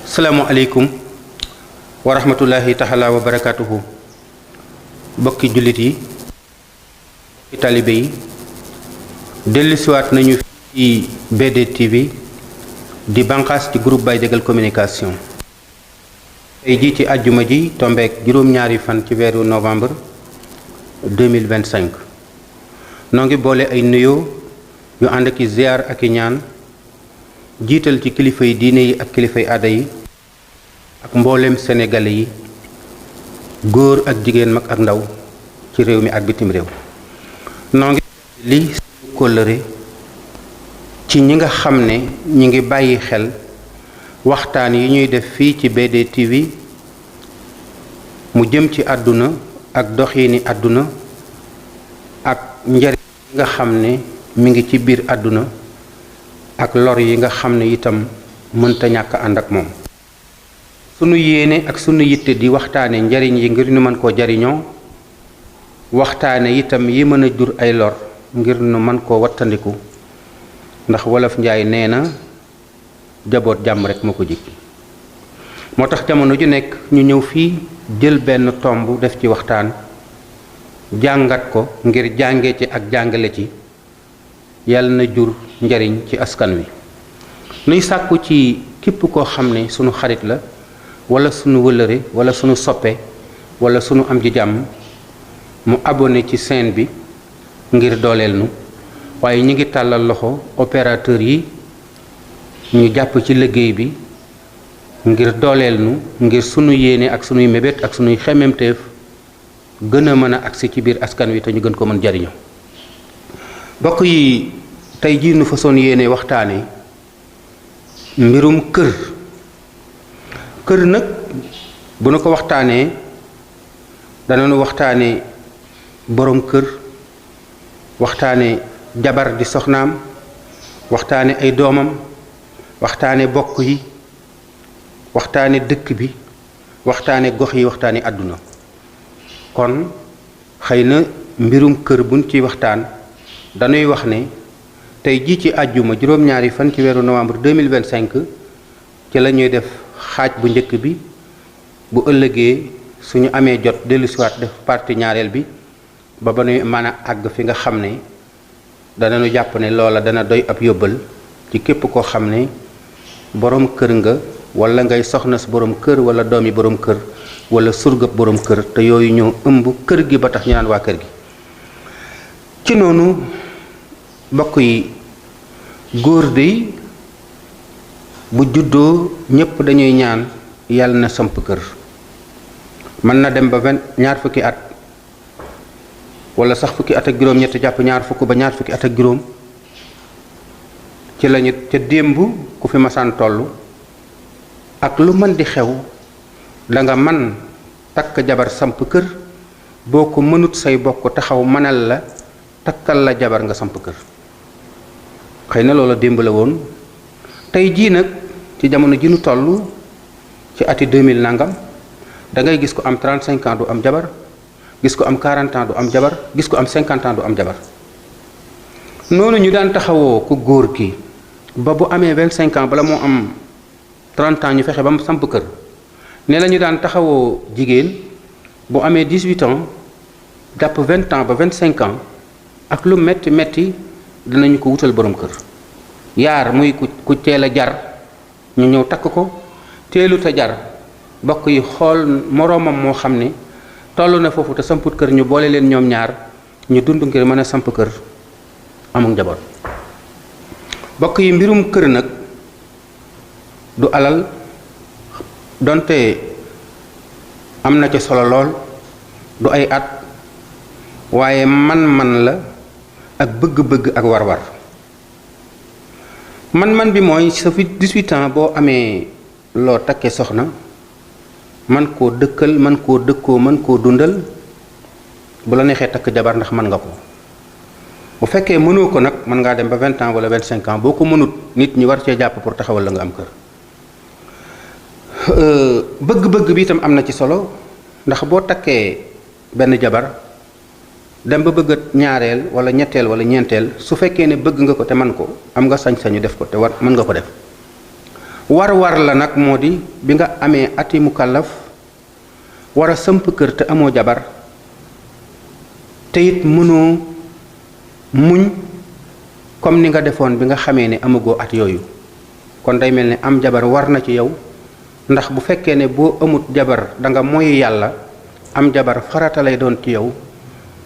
salaamualeykum wa rahmatullahi taala wa barakatuhu. bokki jullit yi, bokki talibe yi, dellusiwaat nañu ci BDTV di banqaas ci groupe Baye Diagal communication. tey jii ci àjjuma ji tombeek juróom-ñaari fan ci weeru novembre 2025 noo ngi boole ay nuyoo yu ànd ak i ziar ak i ñaan jiital ci kilifa yi diine yi ak kilifay aada yi ak mbooleem sénégalais yi góor ak jigéen mag ak ndaw ci réew mi ak bitim réew. noo ngi li suñu kóllëre ci ñi nga xam ne ñi ngi bàyyi xel waxtaan yi ñuy def fii ci BDTV mu jëm ci àdduna ak doxiini àdduna ak njariñ yi nga xam ne mi ngi ci biir àdduna ak lor yi nga xam ne itam mënta ñàkk ànd ak moom. sunu yéene ak sunu yitte di waxtaane njariñ yi ngir ñu mën koo jariñoo waxtaane itam yi mën a jur ay lor ngir ñu mën koo wattandiku ndax wolof njaay nee na jaboot jàmm rek moo ko jig. moo tax jamono ju nekk ñu ñëw fii jël benn tomb def ci waxtaan jàngat ko ngir jànge ci ak jàngale ci yàlla na jur njariñ ci askan wi. nuy sàkku ci képp koo xam ne sunu xarit la wala sunu wëlëre wala sunu soppe wala sunu am ji jàmm mu abonné ci chaîne bi ngir dooleel nu waaye ñi ngi tàllal loxo opérateur yi ñu jàpp ci liggéey bi ngir dooleel nu ngir sunu yéene ak sunuy mébét ak sunuy xemmemteef gën a mën a agsi ci biir askan wi te ñu gën ko mën jariñoo. bokk yi tey jii nu façon yéene waxtaane mbirum kër nag bu nu ko waxtaanee danañu waxtaane borom kër waxtaane jabar di soxnaam waxtaane ay doomam waxtaane bokk yi waxtaane dëkk bi waxtaane gox yi waxtaane àdduna. kon xëy na mbirum kër buñ ci waxtaan dañuy wax ne tey jii ci àjjuma juróom-ñaari fan ci weeru novembre 2025 ci la ñuy def xaaj bu njëkk bi. bu ëllëgee suñu amee jot dellusiwaat def partie ñaareel bi ba nuy mën a àgg fi nga xam ne danañu jàpp ne loola dana doy ab yóbbal ci képp koo xam ne borom kër nga wala ngay soxna si borom kër wala doomi borom kër wala surgab borom kër te yooyu ñoo ëmb kër gi ba tax ñu naan waa kër gi. ci noonu mbokk yi góor dey bu juddoo ñépp dañuy ñaan yàlla na samp kër. mën na dem ba ñaar fukki at wala sax fukki at ak juróom ñett jàpp ñaar fukk ba ñaar fukki at ak juróom ci lañu ca démb ku fi masaan toll ak lu mën di xew da nga man takk jabar samp kër boo ko mënut say bokk taxaw mënal la takkal la jabar nga samp kër. xëy na loola démb la woon. tey jii nag ci jamono ji nu toll ci ati 2000 nangam da ngay gis ko am 35 ans du am jabar gis ko am 40 ans du am jabar gis ko am 50 ans du am jabar. noonu ñu daan taxawoo ku góor ki ba bu amee 25 ans bala moo am 30 ans ñu fexe ba mu samp kër ne la ñu daan taxawoo jigéen bu amee 18 ans jàpp 20 ans ba 25 ans ak lu metti metti dinañu ko wutal borom kër. yaar muy ku teel a jar ñu ñëw takk ko teelut a jar bokk yi xool moroomam moo xam ne toll na foofu te samput kër ñu boole leen ñoom ñaar ñu dund ngir mën a samp kër amul njaboot. bokk yi mbirum kër nag du alal donte am na ca solo lool du ay at waaye man-man la ak bëgg-bëgg ak war-war. man bi mooy sa fi 18 ans boo amee loo takkee soxna man koo dëkkal man koo dëkkoo man koo dundal bu la neexee takk jabar ndax mën nga ko. bu fekkee mënoo ko nag mën ngaa dem ba 20 ans wala 25 ans boo ko mënut nit ñi war cee jàpp pour taxawal la nga am kër. bëgg-bëgg bi itam am na ci solo ndax boo takkee benn jabar dem ba bëgg ñaareel wala ñetteel wala ñeenteel su fekkee ne bëgg nga ko te man ko am nga sañ-sañu def ko te war mën nga ko def war la nag moo di bi nga amee ati mukallaf war a samp kër te amoo jabar te it mënoo muñ comme ni nga defoon bi nga xamee ne amagoo at yooyu kon day mel ne am jabar war na ci yow ndax bu fekkee ne boo amut jabar da nga moy yàlla am jabar farata lay doon ci yow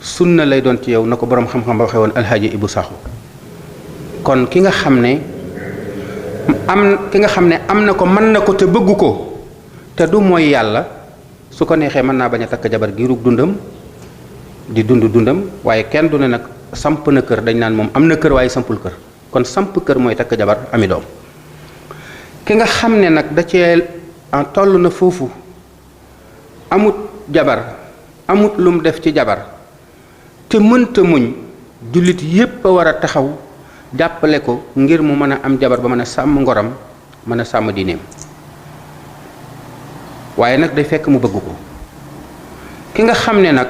sunna lay doon ci yow na ko boroom xam-xam ba waxee woon alxaaji Ibu Saxu kon ki nga xam ne am na ko mën na ko te bëggu ko te du mooy yàlla su ko neexee mën naa bañ a takk jabar giirug dundam di dundam waaye kenn du ne nag samp na kër dañ naan moom am na kër waaye sampul kër kon samp kër mooy takk jabar ami doom ki nga xam ne nag da cee toll na foofu amut jabar amut lum def ci jabar te mënta muñ jullit yépp a war a taxaw jàppale ko ngir mu mën a am jabar ba mën a sàmm ngoram mën a sàmm diineem waaye nag day fekk mu bëgg ko ki nga xam ne nag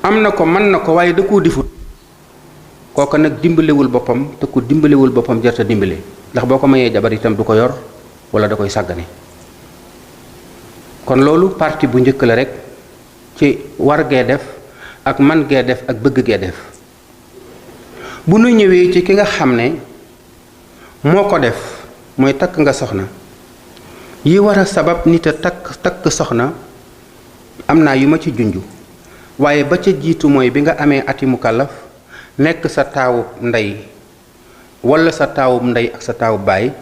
am na ko mën na ko waaye da koo difut kooka nag dimbalewul boppam te ku dimbalewul boppam jarta dimbale ndax boo ko mayee jabar itam du ko yor wala da koy sàggane kon loolu partie bu njëkk la rek ci war gee def ak man gee def ak bëgg gee def bu nu ñëwee ci ki nga xam ne moo ko def mooy takk nga soxna yi war a sabab nit a takk soxna am naa yu ma ci junj waaye ba ca jiitu mooy bi nga amee ati mukallaf nekk sa taawub ndey wala sa taawub ndey ak sa taawub baay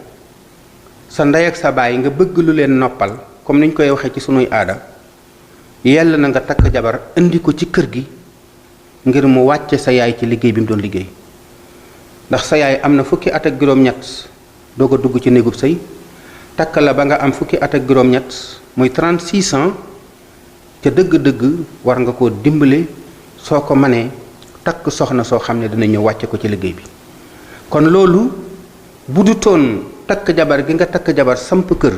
sa ndey ak sa baay nga bëgg lu leen noppal comme niñ koy waxee ci sunuy aada yell na nga takk jabar indi ko ci kër gi ngir mu wàcce sa yaay ci liggéey bi mu doon liggéey ndax sa yaay am na fukki at ak juróom-ñett doog a dugg ci néegub sëy takk la ba nga am fukki at ak juróom-ñett muy 36 ans ca dëgg-dëgg war nga koo dimbale soo ko mënee takk soxna soo xam ne dina ñëw wàcce ko ci liggéey bi kon loolu bu du toon takk jabar gi nga takk jabar samp kër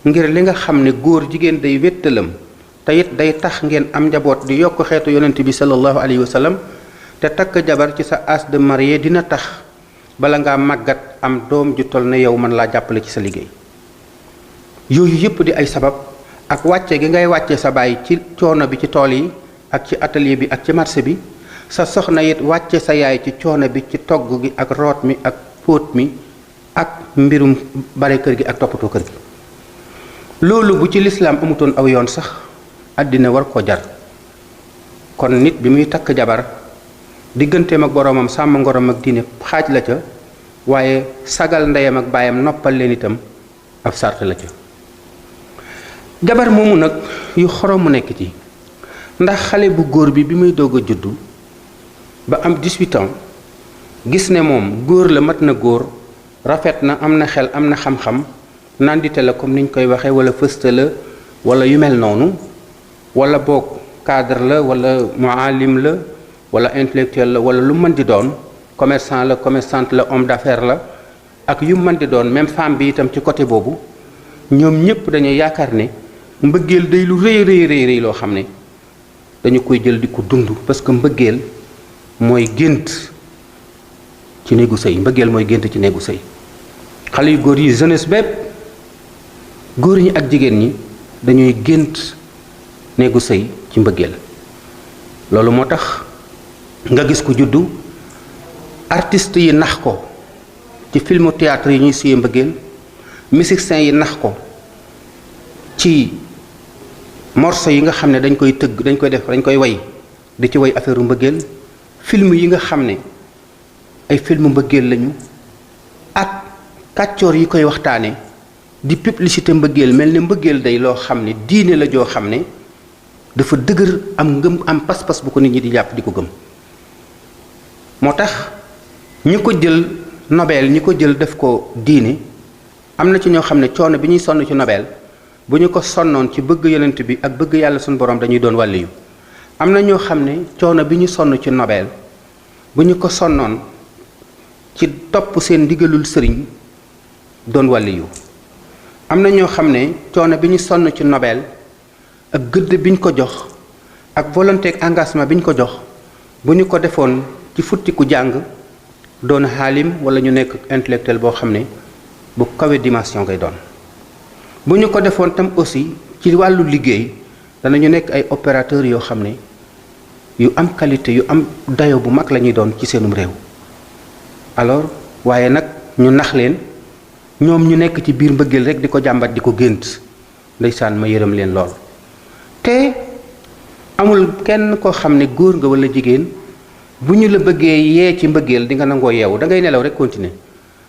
ngir li nga xam ne góor jigéen day wéttalam te it day tax ngeen am njaboot di yokk xeetu yonent bi sallallahu alayhi wa sallam te takk jabar ci sa âge de marié dina tax bala ngaa màggat am doom ju toll ne yow mën laa jàppale ci sa liggéey yooyu yépp di ay sabab ak wàcce gi ngay wàcce sa baay ci coono bi ci tool yi ak ci atelier bi ak ci marché bi sa soxna it wàcce sa yaay ci coono bi ci togg gi ak root mi ak póot mi ak mbirum bare kër gi ak toppatoo kër gi loolu bu ci lislaam amutoon aw yoon sax àddina war ko jar kon nit bi muy takk jabar digganteem ak boroomam sàmm ngorom ak diine xaaj la ca waaye sagal ndeyam ak baayam noppal leen itam ab sart la ca jabar moomu nag yu xorom mu nekk ci ndax xale bu góor bi muy doog a juddu ba am 18 ans gis ne moom góor la mat na góor rafet na am na xel am na xam-xam nandite la comme niñ koy waxee wala fësta la wala yu mel noonu wala boog cadre la wala muallim la wala intellectuel la wala lu mën di doon commerçant la commerçante la homme d'affaires la ak yu mën di doon même femme bi itam ci côté boobu ñoom ñëpp dañuy yaakaar ne mbëggeel day lu rëy loo xam ne dañu koy jël di ko dund parce que mbëggeel mooy gént ci néegu sëy mbëggeel mooy gént ci néegu sëy xale yu góor yi jeunesse bépp góor ñi ak jigéen ñi dañuy gént néegu sëy ci mbëggeel loolu moo tax nga gis ko juddu artiste yi nax ko ci filmu théâtre yi ñuy suyee mbëggeel musiciens yi nax ko ci morceau yi nga xam ne dañ koy tëgg dañ koy way di ci way affaire mbëggeel film yi nga xam ne ay film mbëggeel lañu ak kàccoor yi koy waxtaane di publicité mbëggeel mel ne mbëggeel day loo xam ne diine la joo xam ne dafa dëgër am ngëm am pas-pas bu ko nit ñi di jàpp di ko gëm moo tax ñi ko jël Nobel ñi ko jël def ko diine am na ci ñoo xam ne coono bi ñuy sonn ci Nobel bu ñu ko sonnoon ci bëgg yonent bi ak bëgg yàlla suñu borom dañuy doon wàlliyu am na ñoo xam ne coono bi ñu sonn ci Nobel bu ñu ko sonnoon ci topp seen ndigalul sëriñ doon wàlliyu am na ñoo xam ne coono bi ñu sonn ci Nobel ak gëdd bi ñu ko jox ak volonté ak engagement bi ñu ko jox bu ñu ko defoon ci futtiku jàng doon xaalim wala ñu nekk intellectuel boo xam ne bu kawe dimension ngay doon. bu ñu ko defoon tam aussi ci wàllu liggéey danañu nekk ay opérateurs yoo xam ne yu am qualité yu am dayo bu mag la ñuy doon ci seenum réew. alors waaye nag ñu nax leen ñoom ñu nekk ci biir mbëggeel rek di ko jàmbat di ko gént ndeysaan ma yërëm leen lool. te amul kenn koo xam ne góor nga walla jigéen bu ñu la bëggee yee ci mbëggeel di nga nangoo yeewu da ngay nelaw rek continuer.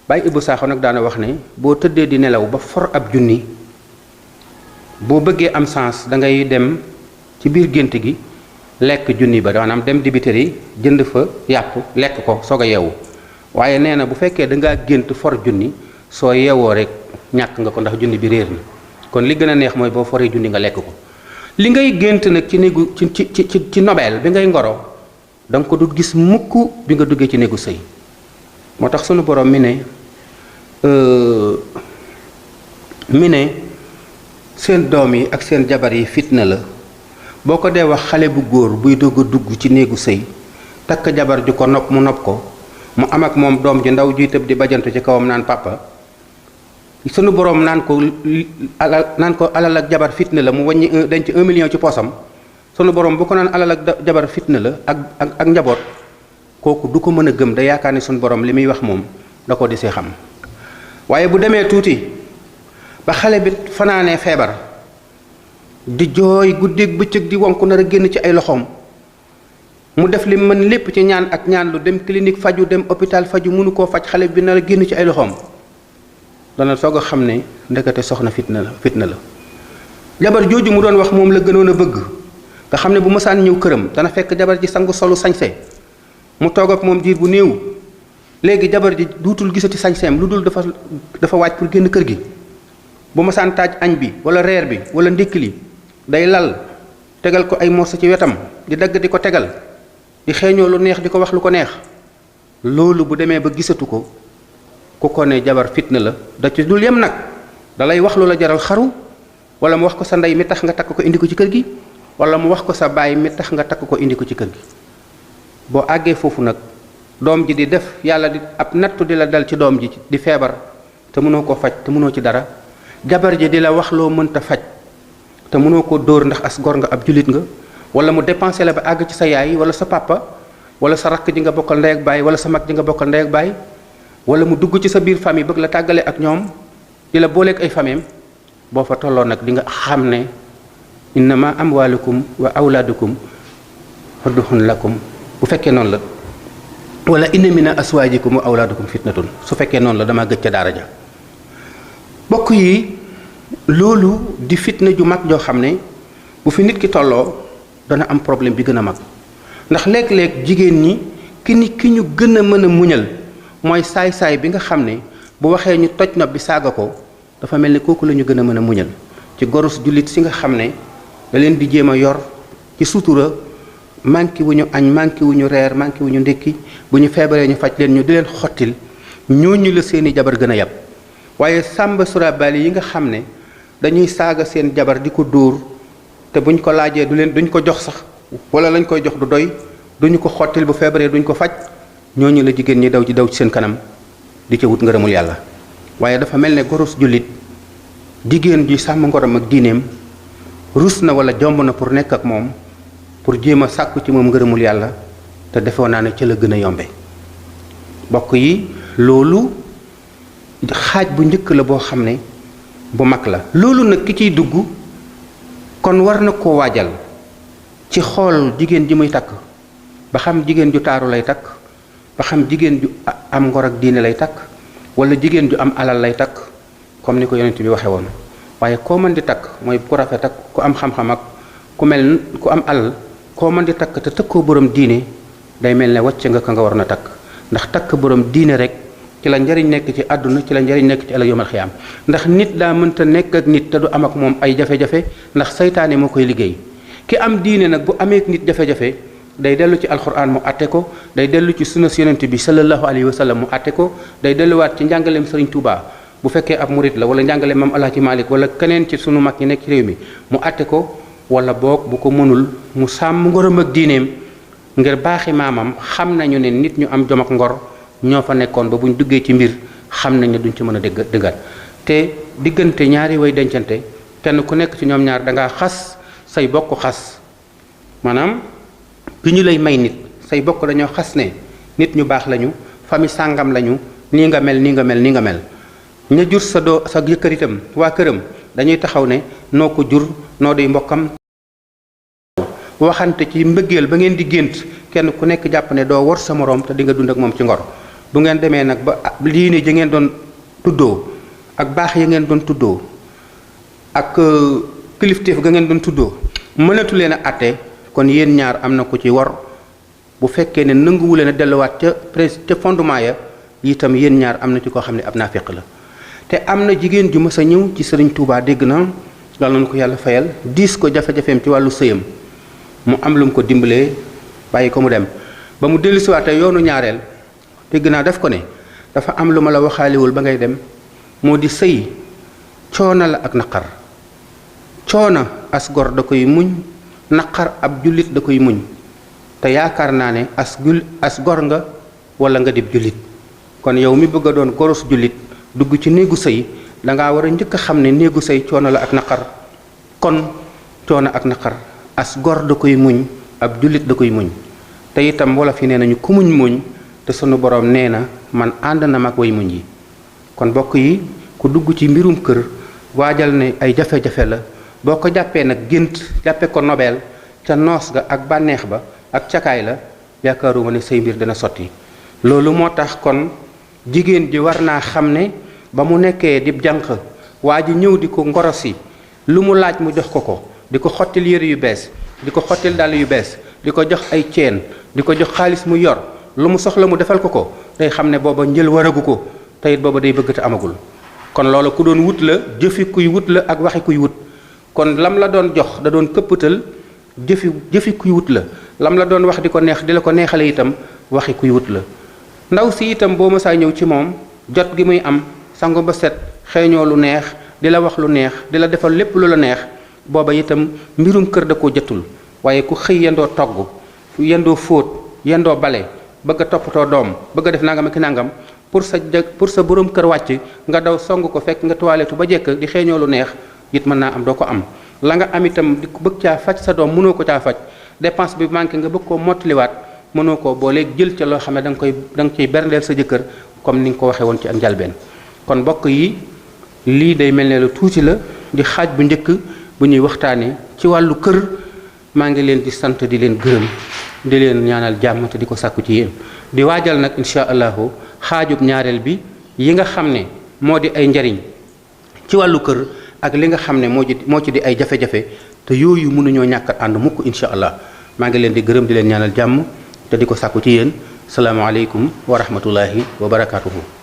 Baye Ibou Sakho nag daana wax ne boo tëddee di nelaw ba for ab junni boo bëggee am sens da ngay dem ci biir gént gi lekk junni ba maanaam dem dibiteri jënd fa yàpp lekk ko soog a yeewu. waaye nee na bu fekkee da ngaa gént for junni soo yeewoo rek ñàkk nga ko ndax junni bi réer na kon li gën a neex mooy boo foree junni nga lekk ko. li ngay gént nag ci néegu ci nobel bi ngay ngoro da nga ko du gis mukk bi nga duggee ci néegu sëy. moo tax sunu borom mi ne seen doom yi ak seen jabar yi fitna la boo ko dee wax xale bu góor buy dugg a dugg ci néegu sëy takk jabar ju ko nopp mu nopp ko mu am ak moom doom ji ndaw juy tëb di bajantu ci kawam naan papa sunu borom naan ko alal ak jabar fitna la mu wàññi denc 1 million ci poosam sunu borom bu ko naan alal ak jabar fitna la ak njaboot kooku du ko mën a gëm da yaakaar ni sunu borom li muy wax moom da ko desee xam. waaye bu demee tuuti ba xale bi fanaanee feebar di jooy guddeeg bëccëg di wonku nar a génn ci ay loxoom mu def li mën lépp ci ñaan ak ñaan lu dem clinique faju dem hôpital faju mënu koo faj xale bi nar a génn ci ay loxoom dana soog a xam ne ndekete soxna fitna la. jabar jooju mu doon wax moom la gënoon a bëgg nga xam ne bu mësaan ñëw këram dana fekk jabar ji sangu solu sañse mu toog ak moom diir bu néew. léegi jabar ji duutul gisati sañseem lu dul dafa waaj pour génn kër gi bu ma saan taaj añ bi wala reer bi wala ndékki li day lal tegal ko ay morso ci wetam di dagg di ko tegal di xeeñoo lu neex di ko wax lu ko neex loolu bu demee ba gisatu ko ku ko ne jabar fitna la da ci dul yem nag da lay wax lu la jaral xaru wala mu wax ko sa ndey mi tax nga takk ko indi ko ci kër gi wala mu wax ko sa baay mi tax nga takk ko indi ko ci kër gi boo àggee foofu nag doom ji di def yàlla di ab nattu di la dal ci doom ji di feebar te mënoo ko faj te mënoo ci dara jabar ji di la wax loo mënta faj te mënoo ko dóor ndax as gor nga ab julit nga wala mu dépensé la ba àgg ci sa yaay wala sa papa wala sa rakk ji nga bokkal ndey ak baay wala sa mag ji nga bokkal ndey ak baay wala mu dugg ci sa biir famille bëgg la tàggale ak ñoom di la booleeg ay famille boo fa tolloo nag di nga xam ne innama amwalukum wa awlaadukum hudduhun lakum bu fekkee noonu la wala inna mina aswaajikum wa awlaadukum fitnatun su fekkee noonu la dama gëj ca daara ja bokk yi loolu di fitna ju mag joo xam ne bu fi nit ki tolloo dana am problème bi gën a mag ndax léeg-léeg jigéen ñi ki ñu gën a mën a muñal mooy saay-saay bi nga xam ne bu waxee ñu toj nopp bi saaga ko dafa mel ni kooku la ñu gën a mën a muñal ci gorus jullit si nga xam ne da leen di jéem a yor ci sutura manqué wu ñu añ manqué wu ñu reer manqué wu ñu ndékki bu ñu feebaree ñu faj leen ñu di leen xottil ñooñu la seeni jabar gën a yab waaye sàmba surabali yi nga xam ne dañuy saaga seen jabar di ko dóor te buñ ko laajee duñ ko jox sax wala lañ koy jox du doy duñu ko xottil bu feebaree duñ ko faj ñooñu la jigéen ñi daw ci seen kanam di ca wut ngërëmul yàlla waaye dafa mel ne goros jullit jigéen ji sàmm ngorom ak diineem rus na wala jomb na pour nekk ak moom pour jéem a sàkku ci moom ngërëmul yàlla te defoo naa ne ca la gën a yombe bokk yi loolu xaaj bu njëkk la boo xam ne bu mag la loolu nag ki ciy dugg kon war na koo waajal ci xool jigéen ji muy takk ba xam jigéen ju taaru lay takk ba xam jigéen ju am ngor ak diine lay takk wala jigéen ju am alal lay takk comme ni ko yonent bi waxe woon waaye koo mën di takk mooy ku rafet ak ku am xam-xam ak ku mel ku am alal koo mën di takk te tëkkoo borom diine day mel ne wàcc nga ka nga war na takk ndax takk borom diine rek ci la njariñ nekk ci àdduna ci la njariñ nekk ci ëllëg yawmal xiyaam ndax nit daa mënta nekk ak nit te du am ak moom ay jafe-jafe ndax saytaane moo koy liggéey ki am diine nag bu amee nit jafe-jafe day dellu ci alxuraan mu àtte ko day dellu ci sunna yonent bi sallallahu alayhi wa sallam mu àtte ko day delluwaat ci njàngaleem Sëriñ Tuubaa bu fekkee ab murit la wala njàngaleem Maam Alaaji Maalik wala keneen ci sunu mag ñi nekk ci réew mi mu àtte ko wala boog bu ko mënul mu sàmm ngorom ak diineem ngir baaxi maamam xam nañu ne nit ñu am jom ak ngor ñoo fa nekkoon ba buñ duggee ci mbir xam nañ ne duñ ci mën a dëggaat te diggante ñaari way dencante kenn ku nekk ci ñoom ñaar da ngaa xas say bokk xas maanaam bi ñu lay may nit say bokk dañoo xas ne nit ñu baax lañu famille sàngam lañu nii nga mel nii nga mel nii nga mel ña jur sa jëkkër itam waa këram dañuy taxaw ne noo ko jur noo di mbokkam waxante ci mbëggeel ba ngeen di gént kenn ku nekk jàpp ne doo wor sa moroom te di nga dund ak moom ci ngor bu ngeen demee nag ba diine ji ngeen doon tuddoo ak baax ya ngeen doon tuddoo ak kilifteef ga ngeen doon tuddoo mënatu leen a àtte kon yéen ñaar am na ku ci wor bu fekkee ne nanguwu leen a delluwaat ca fondement ya itam yéen ñaar am na ci koo xam ne ab naafiq la te am na jigéen ju mës a ñëw ci Sëriñ Tuubaa dégg na yal na ko yàlla fayal diis ko jafe-jafeem ci wàllu sëyam mu am lu mu ko dimbalee bàyyi ko mu dem ba mu dellusiwaatee yoonu ñaareel dégg naa def ko ne dafa am lu ma la waxaaliwul ba ngay dem moo di sëy coona la ak naqar coona as gor da koy muñ naqar ab jullit da koy muñ te yaakaar naa ne as gor nga wala nga dib jullit kon yow mi bëgg a doon goros jullit dugg ci néegu sëy dangaa war a njëkk a xam ne néegu sëy coono la ak naqar kon coono ak naqar as gor da koy muñ ab jullit da koy muñ te itam wolof yi nee nañu ku muñ te sunu borom nee na man ànd na mag way muñ yi kon bokk yi ku dugg ci mbirum kër waajal ne ay jafe-jafe la boo ko jàppee nag gént jàppe ko nobel ca noos ga ak bànneex ba ak cakaay la yaakaaruma ne say mbir dana sotti loolu moo tax kon jigéen ji war naa xam ne ba mu nekkee di jànq waa ji ñëw di ko ngorosi lu mu laaj mu jox ko di ko xottil yére yu bees di ko xottil dàll yu bees di ko jox ay ceen di ko jox xaalis mu yor lu mu soxla mu defal ko day xam ne booba njël waragu ko te it booba day bëgg te amagul kon loolu ku doon wut la jëfi kuy wut la ak waxi kuy wut kon lam la doon jox da doon këppatal jëfi kuy wut la lam la doon wax di ko neex di la ko neexale itam waxi kuy wut la ndaw si itam boo mësaa ñëw ci moom jot gi muy am sangu ba set xeeñoo lu neex di la wax lu neex di la defal lépp lu la neex booba itam mbirum kër da koo jëttul waaye ku xëy yendoo togg yendoo fóot yendoo bale bëgg a toppatoo doom bëgg a def nangam ak nangam pour sa borom kër wàcc nga daw song ko fekk nga toilettu ba jekk di xeeñoo lu neex it mën naa am doo ko am la nga am itam di bëgg caa faj sa doom mënoo ko caa faj dépense bi manqué nga bëgg koo mottaliwaat mënoo ko boo léegi jël ca loo xam ne da nga ciy berndeel sa jëkkër comme ni nga ko waxee woon ci ak njalbeen kon mbokk yi lii day mel ne lu tuuti la di xaaj bu njëkk bu ñuy waxtaanee ci wàllu kër maa ngi leen di sant di leen gërëm di leen ñaanal jàmm te di ko sàkku ci yéen di waajal nag incha allahu xaajub ñaareel bi yi nga xam ne moo di ay njariñ ci wàllu kër ak li nga xam ne moo ci di ay jafe-jafe te yooyu mënuñoo ñàkk ànd mukk incha allah maa ngi leen di gërëm di leen ñaanal jàmm te di ko sàkku ci yéen salaamaaleykum wa rahmatullahi wa barakaatuhu.